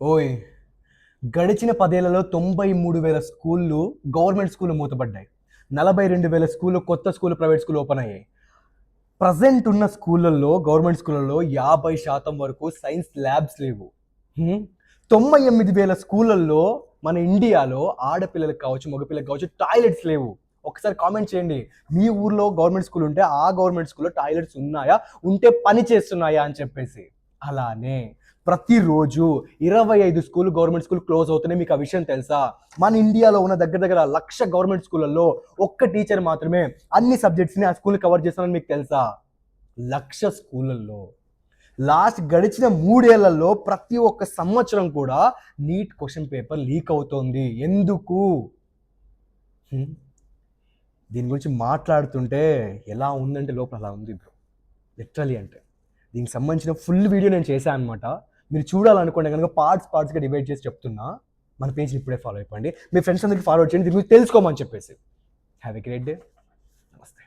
ఓయ్ గడిచిన 10 ఏళ్లలో 93,000 స్కూళ్ళు గవర్నమెంట్ స్కూళ్ళు మూతపడ్డాయి. 42,000 స్కూళ్ళు కొత్త స్కూళ్ళు ప్రైవేట్ స్కూళ్ళు ఓపెన్ అయ్యాయి. ప్రజెంట్ ఉన్న స్కూళ్ళల్లో గవర్నమెంట్ స్కూళ్ళల్లో 50% వరకు సైన్స్ ల్యాబ్స్ లేవు. 98,000 స్కూళ్ళల్లో మన ఇండియాలో ఆడపిల్లలకు కావచ్చు, మగపిల్లలకు కావచ్చు టాయిలెట్స్ లేవు. ఒకసారి కామెంట్ చేయండి. మీ ఊర్లో గవర్నమెంట్ స్కూల్ ఉంటే ఆ గవర్నమెంట్ స్కూల్‌లో టాయిలెట్స్ ఉన్నాయా? ఉంటే పని చేస్తున్నాయా అని చెప్పేసి. అలానే ప్రతిరోజు 25 స్కూల్ గవర్నమెంట్ స్కూల్ క్లోజ్ అవుతున్నాయి. మీకు ఆ విషయం తెలుసా? మన ఇండియాలో ఉన్న దగ్గర దగ్గర 1,00,000 గవర్నమెంట్ స్కూళ్ళల్లో ఒక్క టీచర్ మాత్రమే అన్ని సబ్జెక్ట్స్‌ని ఆ స్కూల్ కవర్ చేస్తారని మీకు తెలుసా? 1,00,000 స్కూళ్ళల్లో గడిచిన 3 ఏళ్లలో ప్రతి ఒక్క సంవత్సరం కూడా నీట్ క్వశ్చన్ పేపర్ లీక్ అవుతోంది. ఎందుకు? హ్మ్. దీని గురించి మాట్లాడుతుంటే ఎలా ఉందంటే లోపల అలా ఉంది బ్రో. లిటరల్లీ అంటే. దీనికి సంబంధించిన ఫుల్ వీడియో నేను చేశాను అనమాట. మీరు చూడాలనుకుంటే గనుక పార్ట్స్‌గా డివైడ్ చేసి చెప్తున్నా. మన పేజ్‌ని ఇప్పుడే ఫాలో అయిపోండి. మీ ఫ్రెండ్స్ అందరికి ఫార్వర్డ్ చేయండి. దీని గురించి తెలుసుకోమని చెప్పేసి. Have a great day. నమస్తే.